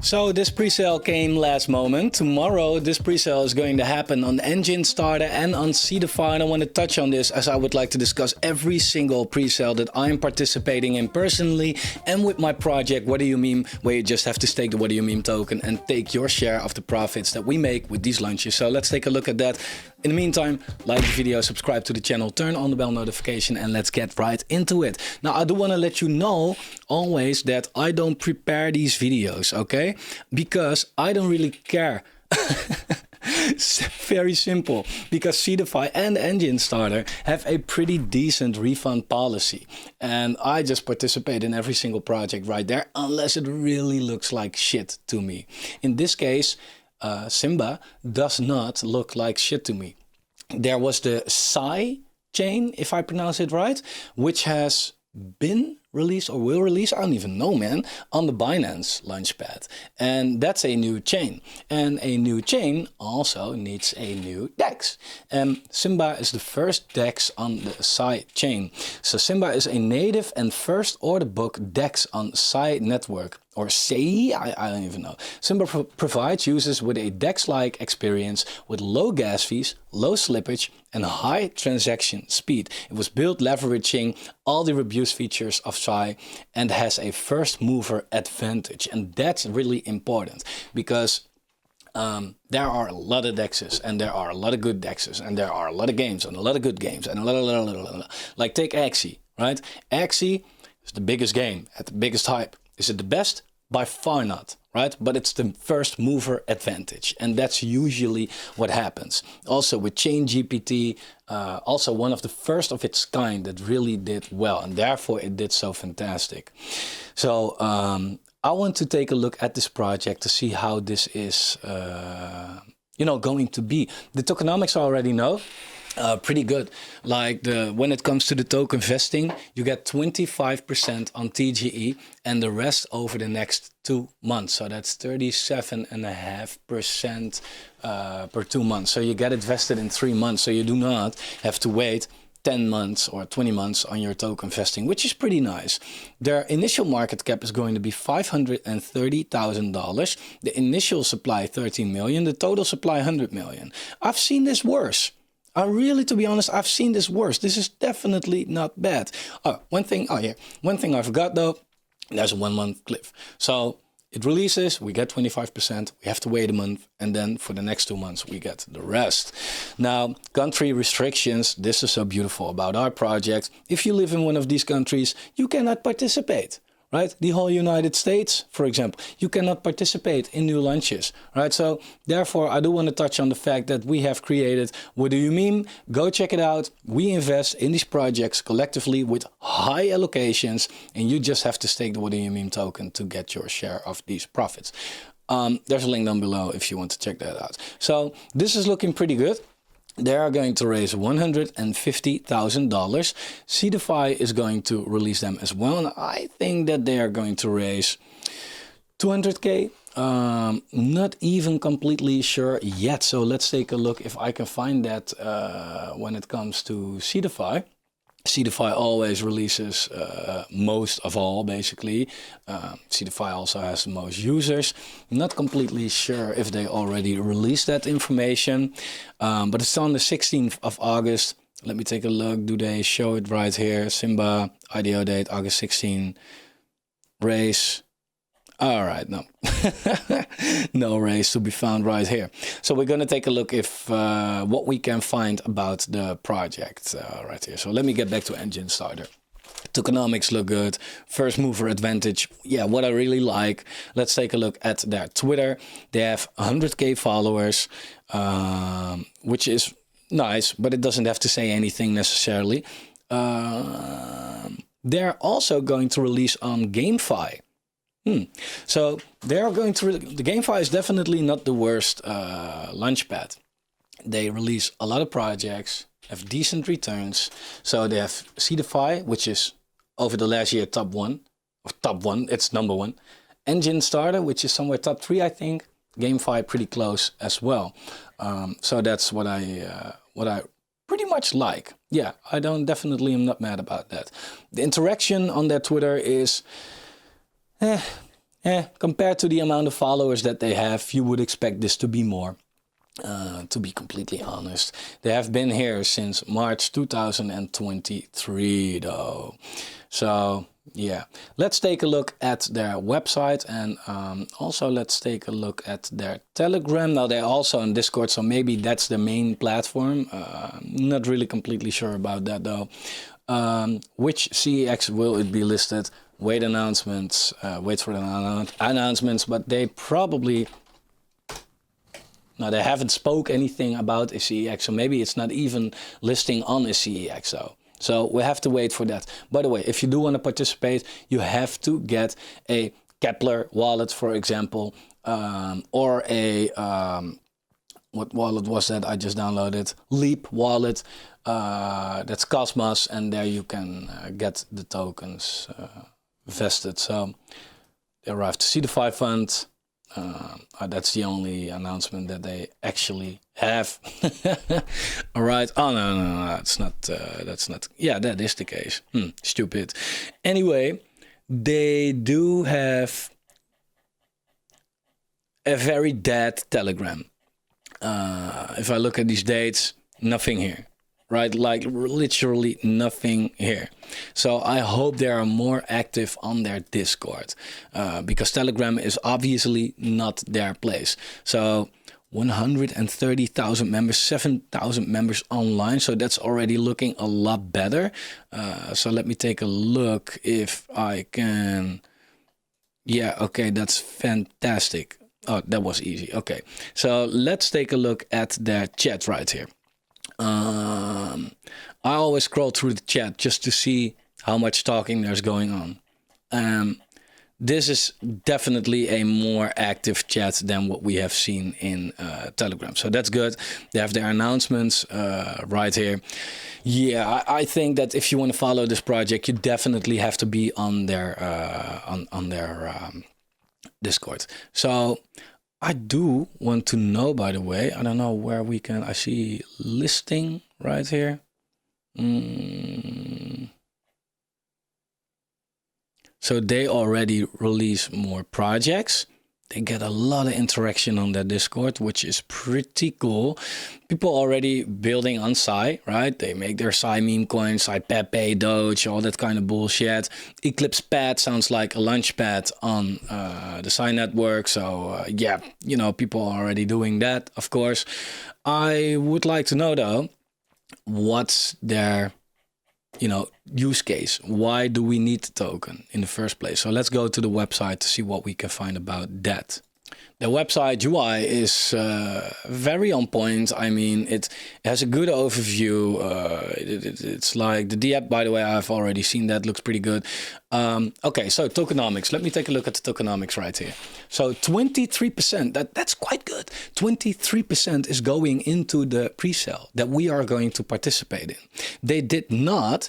So this pre-sale came last moment. Tomorrow this pre-sale is going to happen on Enjinstarter and on Seedify, and I want to touch on this as I would like to discuss every single pre-sale that I'm participating in personally and with my project What Do You Meme, where you just have to stake the What Do You Meme token and take your share of the profits that we make with these launches. So let's take a look at that. In the meantime, like the video, subscribe to the channel, turn on the bell notification, and let's get right into it. Now, I do want to let you know always that I don't prepare these videos, okay? Because I don't really care. It's very simple, because Seedify and Enjinstarter have a pretty decent refund policy, and I just participate in every single project right there unless it really looks like shit to me. In this case, Simba does not look like shit to me. There was the SEI chain, if I pronounce it right, which has been released or will release, I don't even know, man, on the Binance Launchpad. And that's a new chain. And a new chain also needs a new DEX. And Simba is the first DEX on the SEI chain. So Simba is a native and first order book DEX on SEI network, or SEI, I don't even know. Simba provides users with a DEX-like experience with low gas fees, low slippage, and high transaction speed. It was built leveraging all the abuse features of SEI and has a first mover advantage. And that's really important, because there are a lot of DEXs, and there are a lot of good DEXs, and there are a lot of games, and a lot of good games, and a lot. Like take Axie, right? Axie is the biggest game at the biggest hype. Is it the best? By far not, right? But it's the first mover advantage, and that's usually what happens. Also with ChainGPT, also one of the first of its kind that really did well, and therefore it did so fantastic. So I want to take a look at this project to see how this is, going to be. The tokenomics I already know. Pretty good. Like when it comes to the token vesting, you get 25% on TGE and the rest over the next 2 months. So that's 37.5% per 2 months. So you get it vested in 3 months. So you do not have to wait 10 months or 20 months on your token vesting, which is pretty nice. Their initial market cap is going to be $530,000. The initial supply 13 million, the total supply 100 million. I've seen this worse. To be honest, I've seen this worse. This is definitely not bad. One thing I forgot though, there's a 1 month cliff. So it releases, we get 25%, we have to wait a month, and then for the next 2 months, we get the rest. Now, country restrictions, this is so beautiful about our project. If you live in one of these countries, you cannot participate. Right? The whole United States, for example, you cannot participate in new launches, right? So therefore, I do want to touch on the fact that we have created What Do You Meme? Go check it out. We invest in these projects collectively with high allocations, and you just have to stake the What Do You Meme token to get your share of these profits. There's a link down below if you want to check that out. So this is looking pretty good. They are going to raise $150,000. Seedify is going to release them as well, and I think that they are going to raise 200K. Not even completely sure yet. So let's take a look if I can find that when it comes to Seedify. Seedify always releases most of all, basically. Seedify also has the most users. Not completely sure if they already released that information, but it's on the 16th of August. Let me take a look. Do they show it right here? Simba, IDO date, August 16. Race. All right, no. No race to be found right here. So we're going to take a look if what we can find about the project right here. So let me get back to Enjinstarter. Tokenomics look good. First mover advantage. Yeah, what I really like. Let's take a look at their Twitter. They have 100K followers, which is nice, but it doesn't have to say anything necessarily. They're also going to release on GameFi. So they are going to, the GameFi is definitely not the worst launchpad. They release a lot of projects, have decent returns. So they have Seedify, which is over the last year top one, it's number one. Enjinstarter, which is somewhere top 3, I think. GameFi pretty close as well. So that's what I pretty much like. Yeah, definitely am not mad about that. The interaction on their Twitter is compared to the amount of followers that they have, you would expect this to be more. To be completely honest, they have been here since March 2023 though. So yeah, let's take a look at their website, and also let's take a look at their Telegram. Now they're also on Discord, so maybe that's the main platform. Not really completely sure about that though. Which CEX will it be listed? Wait announcements, wait for the announcements, but they probably... Now, they haven't spoke anything about a CEX, so maybe it's not even listing on a CEX. So we have to wait for that. By the way, if you do want to participate, you have to get a Kepler wallet, for example, or a, what wallet was that I just downloaded? Leap wallet, that's Cosmos, and there you can get the tokens vested. So they arrived to Seedify fund. That's the only announcement that they actually have. All right. Oh no, it's not. That's not. Yeah, that is the case. Stupid. Anyway, they do have a very dead Telegram. If I look at these dates, nothing here. Right, like literally nothing here. So I hope they are more active on their Discord, because Telegram is obviously not their place. So 130,000 members, 7,000 members online. So that's already looking a lot better. So let me take a look if I can. Yeah, okay, that's fantastic. Oh, that was easy. Okay, so let's take a look at their chat right here. I always scroll through the chat just to see how much talking there's going on. This is definitely a more active chat than what we have seen in Telegram. So that's good. They have their announcements right here. Yeah, I think that if you want to follow this project, you definitely have to be on their Discord. So I do want to know, by the way, I don't know where we can, I see listing right here. So they already release more projects. They get a lot of interaction on their Discord, which is pretty cool. People already building on SEI, right? They make their SEI meme coins, SEI Pepe, Doge, all that kind of bullshit. Eclipse Pad sounds like a launch pad on the SEI network. So yeah, you know, people are already doing that, of course. I would like to know though, what's their, you know, use case? Why do we need the token in the first place? So let's go to the website to see what we can find about that. The website UI is very on point. I mean, it has a good overview. It's like the D app, by the way, I've already seen that, looks pretty good. Okay, so tokenomics. Let me take a look at the tokenomics right here. So 23%, that's quite good. 23% is going into the pre-sale that we are going to participate in. They did not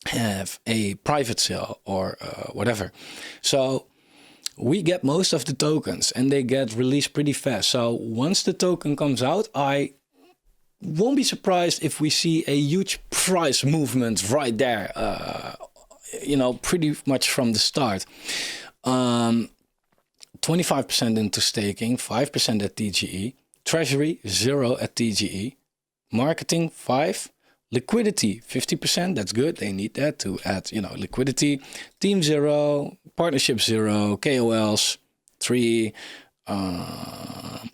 have a private sale or whatever. So we get most of the tokens and they get released pretty fast. So once the token comes out, I won't be surprised if we see a huge price movement right there, you know, pretty much from the start. 25% into staking, 5% at TGE, treasury 0 at TGE, marketing 5%, liquidity 50%. That's good. They need that to add, you know, liquidity. Team 0, partnership 0, KOLs 3,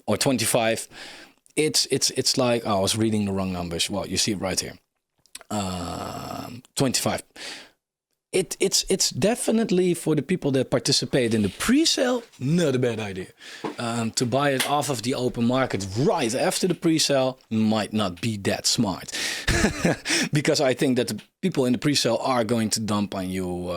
or 25. It's like, oh, I was reading the wrong numbers. Well, you see it right here. 25. It's definitely for the people that participate in the pre-sale, not a bad idea. To buy it off of the open market right after the pre-sale might not be that smart. Because I think that the people in the pre-sale are going to dump on you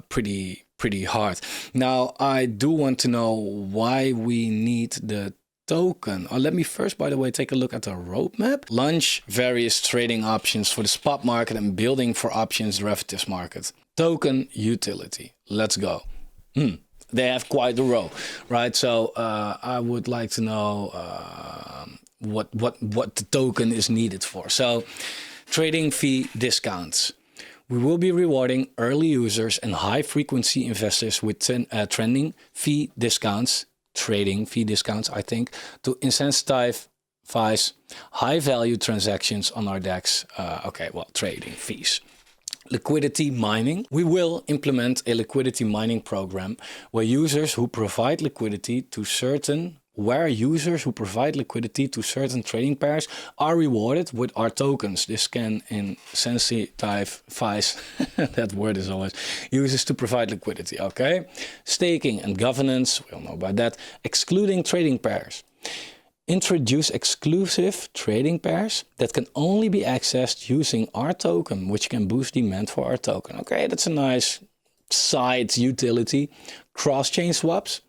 pretty hard. Now, I do want to know why we need the token. Let me first, by the way, take a look at the roadmap. Launch various trading options for the spot market and building for options derivatives market. Token utility. Let's go. They have quite a row, right? So I would like to know what the token is needed for. So trading fee discounts. We will be rewarding early users and high-frequency investors with trending fee discounts, trading fee discounts, I think, to incentivize high-value transactions on our DEX. Trading fees. Liquidity mining. We will implement a liquidity mining program where users who provide liquidity to certain trading pairs are rewarded with our tokens. This can incentivize, that word is always, users to provide liquidity, okay? Staking and governance, we all know about that. Excluding trading pairs. Introduce exclusive trading pairs that can only be accessed using our token, which can boost demand for our token. Okay, that's a nice side utility. Cross-chain swaps.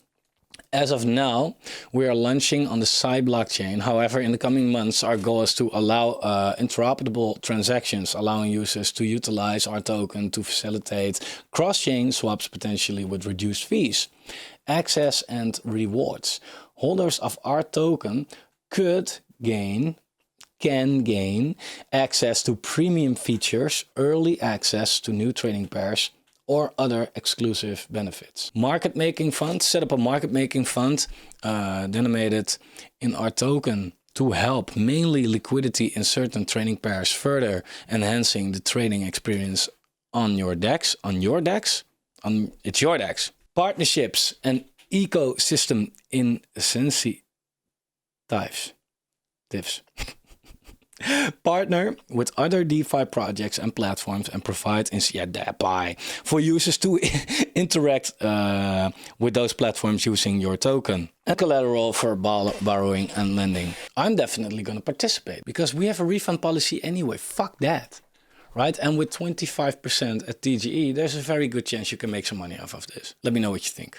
As of now, we are launching on the SEI blockchain. However, in the coming months, our goal is to allow interoperable transactions, allowing users to utilize our token to facilitate cross-chain swaps potentially with reduced fees. Access and rewards. Holders of our token can gain access to premium features, early access to new trading pairs, or other exclusive benefits. Market making fund. Set up a market making fund denominated in our token to help mainly liquidity in certain trading pairs, further enhancing the trading experience on your DEX. It's your DEX. Partnerships and ecosystem incentives. Partner with other DeFi projects and platforms and provide Enjinstarter for users to interact with those platforms using your token. And collateral for borrowing and lending. I'm definitely going to participate because we have a refund policy anyway. Fuck that. Right? And with 25% at TGE, there's a very good chance you can make some money off of this. Let me know what you think.